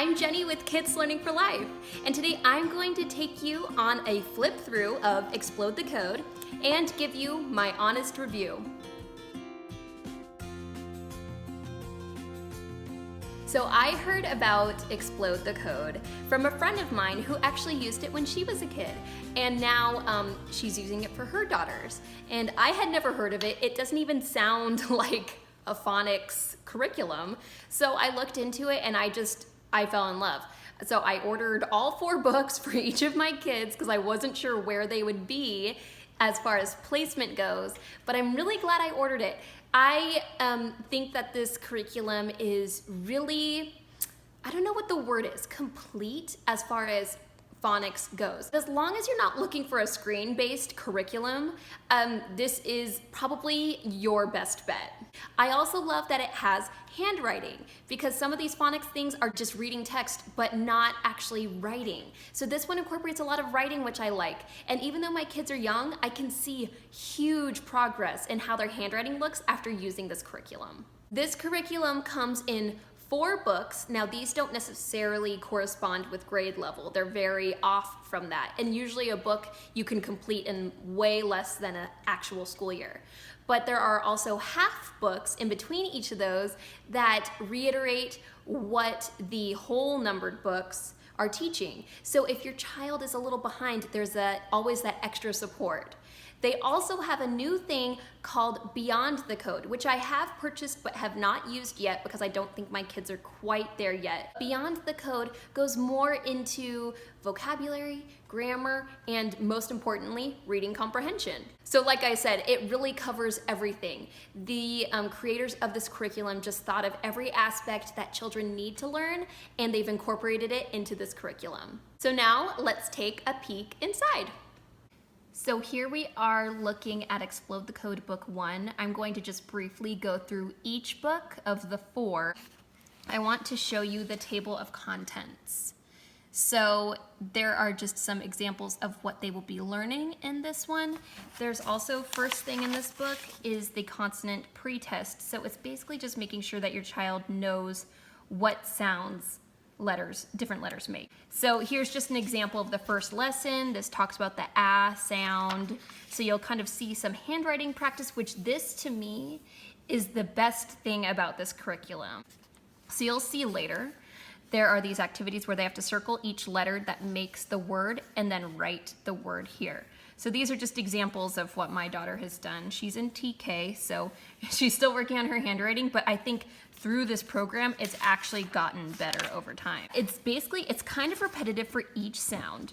I'm Jenny with Kids Learning for Life, and today I'm going to take you on a flip through of Explode the Code and give you my honest review. So I heard about Explode the Code from a friend of mine who actually used it when she was a kid, and now she's using it for her daughters. And I had never heard of it. It doesn't even sound like a phonics curriculum. So I looked into it and I fell in love. So I ordered all 4 books for each of my kids because I wasn't sure where they would be as far as placement goes, but I'm really glad I ordered it. I think that this curriculum is really, I don't know what the word is, complete as far as phonics goes. As long as you're not looking for a screen-based curriculum, this is probably your best bet. I also love that it has handwriting because some of these phonics things are just reading text but not actually writing. So this one incorporates a lot of writing, which I like. And even though my kids are young, I can see huge progress in how their handwriting looks after using this curriculum. This curriculum comes in 4 books. Now these don't necessarily correspond with grade level. They're very off from that. And usually a book you can complete in way less than an actual school year. But there are also half books in between each of those that reiterate what the whole numbered books are teaching. So if your child is a little behind, there's always that extra support. They also have a new thing called Beyond the Code, which I have purchased but have not used yet because I don't think my kids are quite there yet. Beyond the Code goes more into vocabulary, grammar, and most importantly, reading comprehension. So like I said, it really covers everything. The creators of this curriculum just thought of every aspect that children need to learn, and they've incorporated it into this curriculum. So now let's take a peek inside. So here we are looking at Explode the Code Book 1. I'm going to just briefly go through each book of the 4. I want to show you the table of contents. So there are just some examples of what they will be learning in this one. There's also, first thing in this book is the consonant pretest. So it's basically just making sure that your child knows what sounds different letters make. So here's just an example of the first lesson. This talks about the ah sound. So you'll kind of see some handwriting practice, which this to me is the best thing about this curriculum. So you'll see later, there are these activities where they have to circle each letter that makes the word and then write the word here. So these are just examples of what my daughter has done. She's in TK, so she's still working on her handwriting, but I think through this program, it's actually gotten better over time. It's kind of repetitive for each sound,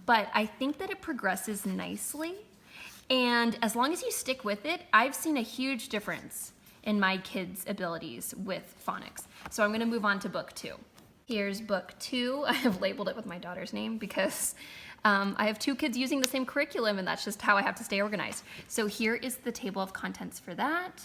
but I think that it progresses nicely. And as long as you stick with it, I've seen a huge difference in my kids' abilities with phonics. So I'm gonna move on to book 2. Here's book 2. I have labeled it with my daughter's name because I have 2 kids using the same curriculum, and that's just how I have to stay organized. So here is the table of contents for that.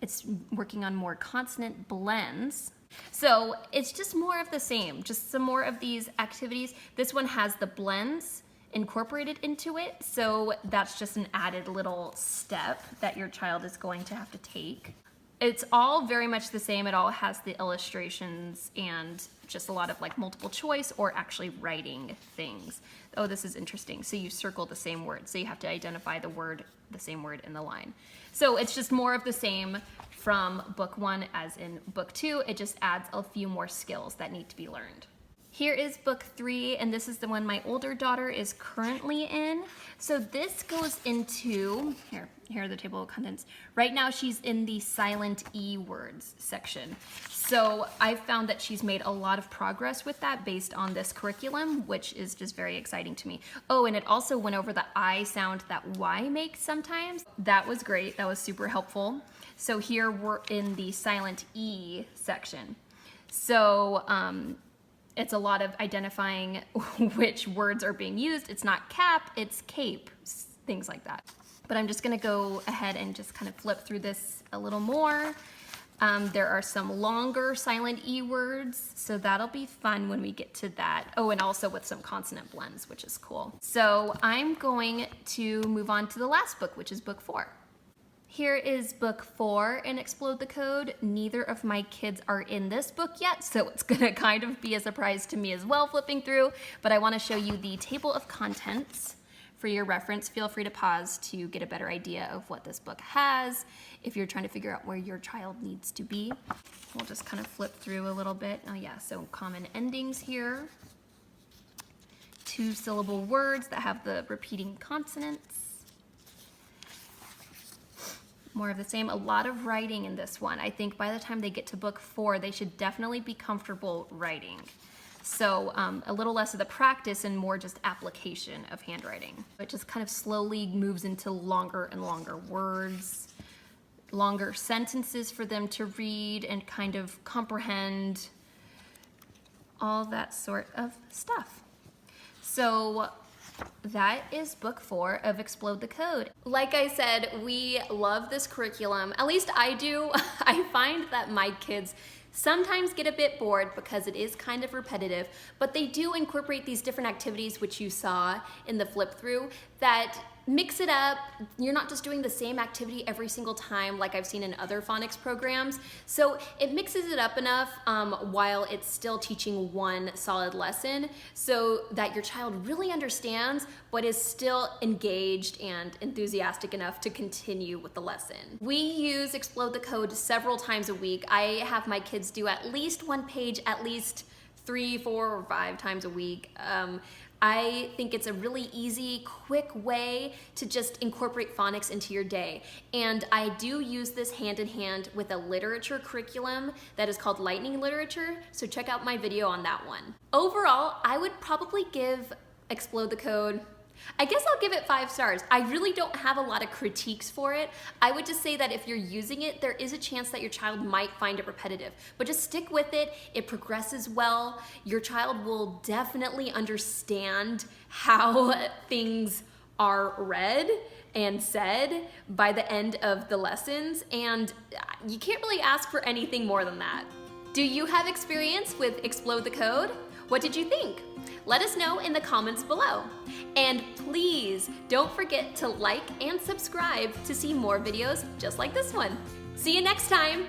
It's working on more consonant blends. So it's just more of the same, just some more of these activities. This one has the blends incorporated into it, so that's just an added little step that your child is going to have to take. It's all very much the same. It all has the illustrations and just a lot of like multiple choice or actually writing things. Oh, this is interesting. So you circle the same word. So you have to identify the same word in the line. So it's just more of the same from book 1 as in book 2. It just adds a few more skills that need to be learned. Here is book 3, and this is the one my older daughter is currently in. So this goes into, here are the table of contents. Right now she's in the silent E words section. So I've found that she's made a lot of progress with that based on this curriculum, which is just very exciting to me. Oh, and it also went over the I sound that Y makes sometimes. That was great, that was super helpful. So here we're in the silent E section. So, it's a lot of identifying which words are being used. It's not cap, it's cape, things like that. But I'm just gonna go ahead and just kind of flip through this a little more. There are some longer silent E words, so that'll be fun when we get to that. Oh, and also with some consonant blends, which is cool. So I'm going to move on to the last book, which is book 4. Here is book 4 in Explode the Code. Neither of my kids are in this book yet, so it's gonna kind of be a surprise to me as well flipping through, but I wanna show you the table of contents for your reference. Feel free to pause to get a better idea of what this book has if you're trying to figure out where your child needs to be. We'll just kind of flip through a little bit. Oh yeah, so common endings here. 2-syllable words that have the repeating consonants. More of the same, a lot of writing in this one. I think by the time they get to book 4, they should definitely be comfortable writing. So a little less of the practice and more just application of handwriting. It just kind of slowly moves into longer and longer words, longer sentences for them to read and kind of comprehend, all that sort of stuff. So that is book 4 of Explode the Code. Like I said, we love this curriculum. At least I do. I find that my kids sometimes get a bit bored because it is kind of repetitive, but they do incorporate these different activities, which you saw in the flip through, that mix it up. You're not just doing the same activity every single time like I've seen in other phonics programs. So it mixes it up enough while it's still teaching one solid lesson so that your child really understands but is still engaged and enthusiastic enough to continue with the lesson. We use Explode the Code several times a week. I have my kids do at least one page at least 3, 4, or 5 times a week. I think it's a really easy, quick way to just incorporate phonics into your day. And I do use this hand in hand with a literature curriculum that is called Lightning Literature, so check out my video on that one. Overall, I would probably give Explode the Code, I guess I'll give it 5 stars. I really don't have a lot of critiques for it. I would just say that if you're using it, there is a chance that your child might find it repetitive, but just stick with it. It progresses well. Your child will definitely understand how things are read and said by the end of the lessons, and you can't really ask for anything more than that. Do you have experience with Explode the Code? What did you think? Let us know in the comments below. And please don't forget to like and subscribe to see more videos just like this one. See you next time.